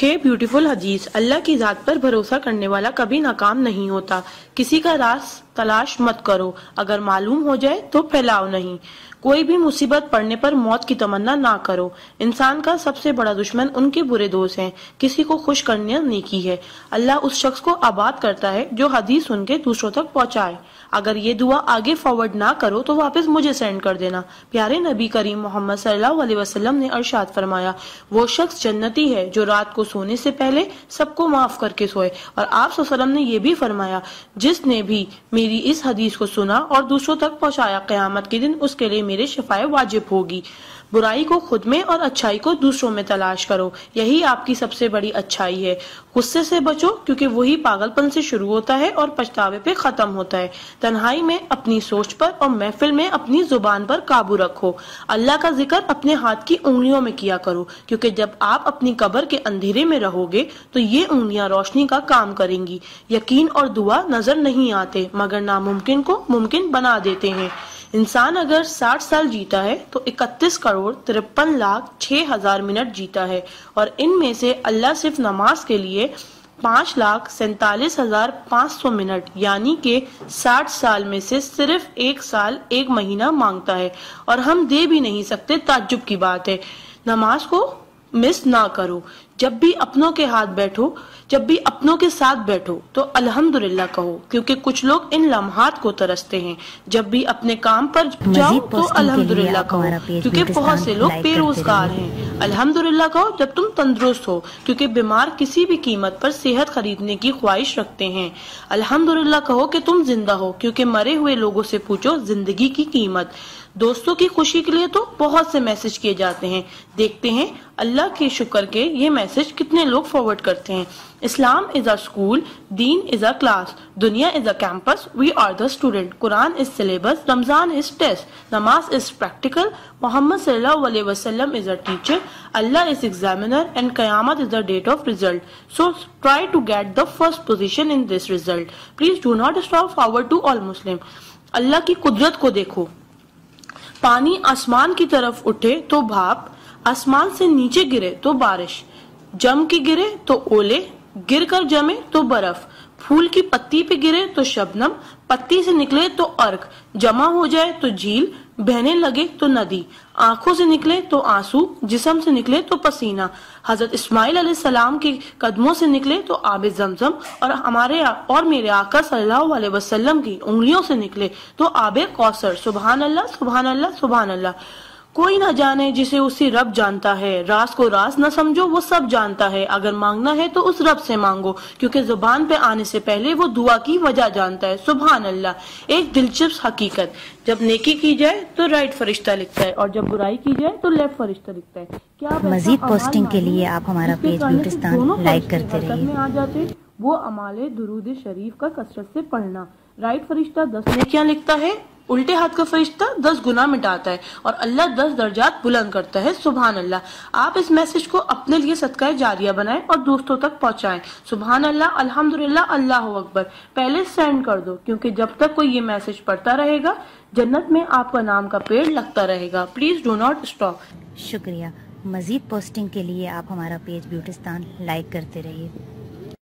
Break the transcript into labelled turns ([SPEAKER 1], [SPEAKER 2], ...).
[SPEAKER 1] 6 beautiful हदीस। अल्लाह की ज़ात पर भरोसा करने वाला कभी नाकाम नहीं होता। किसी का राज तलाश मत करो, अगर मालूम हो जाए तो फैलाओ नहीं। कोई भी मुसीबत पड़ने पर मौत की तमन्ना ना करो। इंसान का सबसे बड़ा दुश्मन उनके बुरे दोस्त हैं। किसी को खुश करना नेकी है। अल्लाह उस शख्स को आबाद करता है जो हदीस सुन के दूसरों तक पहुंचाए। अगर ये दुआ आगे फॉरवर्ड ना करो तो वापस मुझे सेंड कर देना। प्यारे नबी करीम मोहम्मद सल्लल्लाहु अलैहि वसल्लम ने इरशाद फरमाया, वो शख्स जन्नती है जो रात को सोने से पहले सबको माफ करके सोए। और आप सल्लल्लाहु अलैहि वसल्लम ने ये भी फरमाया, जिसने भी मेरी इस हदीस को सुना और दूसरों तक पहुंचाया, क़यामत के दिन उसके लिए मेरे शफाए वाजिब होगी। बुराई को खुद में और अच्छाई को दूसरों में तलाश करो, यही आपकी सबसे बड़ी अच्छाई है। गुस्से से बचो, क्योंकि वही पागलपन से शुरू होता है और पछतावे पे खत्म होता है। तन्हाई में अपनी सोच पर और महफिल में अपनी जुबान पर काबू रखो। अल्लाह का जिक्र अपने हाथ की उंगलियों में किया करो, क्योंकि जब आप अपनी कब्र के अंधेरे में रहोगे तो ये उंगलियां रोशनी का काम करेंगी। यकीन और दुआ नजर नहीं आते, मगर नामुमकिन को मुमकिन बना देते हैं। इंसान अगर 60 साल जीता है तो 31,53,06,000 मिनट जीता है, और इनमें से अल्लाह सिर्फ नमाज के लिए 5,47,500 मिनट यानी कि 60 साल में से सिर्फ 1 साल 1 महीना मांगता है, और हम दे भी नहीं सकते। ताज्जुब की बात है। नमाज को मिस ना करो। जब भी अपनों के साथ बैठो तो अल्हम्दुलिल्लाह कहो, क्योंकि कुछ लोग इन लम्हात को तरसते हैं। जब भी अपने काम पर जाओ तो अल्हम्दुलिल्लाह कहो, क्योंकि बहुत से लोग बेरोजगार हैं। अल्हम्दुलिल्लाह कहो जब तुम तंदुरुस्त हो, क्योंकि बीमार किसी भी कीमत पर सेहत खरीदने की ख्वाहिश रखते हैं। अल्हम्दुलिल्लाह कहो कि तुम जिंदा हो, क्योंकि मरे हुए लोगों से पूछो जिंदगी की कीमत। दोस्तों की खुशी के लिए तो बहुत से मैसेज किए जाते हैं। देखते हैं अल्लाह के शुक्र के ये मैसेज कितने लोग फॉरवर्ड करते हैं। Islam is a school, deen is a class, duniya is a campus, we are the student, Quran is syllabus, Ramzan is test, namaz is practical, Muhammad सल्लल्लाहु अलैहि वसल्लम is a teacher, Allah is examiner, and qayamat is the date of result. So try to get the first position in this result. Please do not stop forward to all Muslim. Allah की कुदरत को देखो। पानी आसमान की तरफ उठे तो भाप, आसमान से नीचे गिरे तो बारिश, जम के गिरे तो ओले, गिर कर जमे तो बर्फ, फूल की पत्ती पे गिरे तो शबनम, पत्ती से निकले तो अर्क, जमा हो जाए तो झील, बहने लगे तो नदी, आंखों से निकले तो आंसू, जिस्म से निकले तो पसीना, हजरत इस्माइल अलैहिस्सलाम के कदमों से निकले तो आबे जमजम, और हमारे और मेरे आका सल्लल्लाहु अलैहि वसल्लम की उंगलियों से निकले तो आबे कौसर। सुभान अल्लाह, सुभान अल्लाह, सुभान अल्लाह। कोई ना जाने जिसे उसी रब जानता है। राज को राज न समझो, वो सब जानता है। अगर मांगना है तो उस रब से मांगो, क्योंकि जुबान पे आने से पहले वो दुआ की वजह जानता है। सुभान अल्लाह। एक दिलचस्प हकीकत, जब नेकी की जाए तो राइट फरिश्ता लिखता है, और जब बुराई की जाए तो लेफ्ट फरिश्ता लिखता है। क्या
[SPEAKER 2] मजीद पोस्टिंग के लिए आप हमारा पेज ब्यूटिस्तान लाइक करते रहिए।
[SPEAKER 1] आ जाते वो अमाले दुरूद शरीफ का कसरत से पढ़ना। राइट फरिश्ता 10 नेकियां लिखता है, उल्टे हाथ का फरिश्ता 10 गुनाह मिटाता है, और अल्लाह 10 दर्जात बुलंद करता है। सुभान अल्लाह। आप इस मैसेज को अपने लिए सदका जारिया बनाएं और दोस्तों तक पहुंचाएं। सुभान अल्लाह, अल्हम्दुलिल्लाह, अल्लाह अकबर पहले सेंड कर दो, क्योंकि जब तक कोई ये मैसेज पढ़ता रहेगा जन्नत में आपका नाम का पेड़ लगता रहेगा। Please do not stop.
[SPEAKER 2] शुक्रिया। मजीद पोस्टिंग के लिए आप हमारा पेज ब्यूटिस्तान लाइक करते रहिए।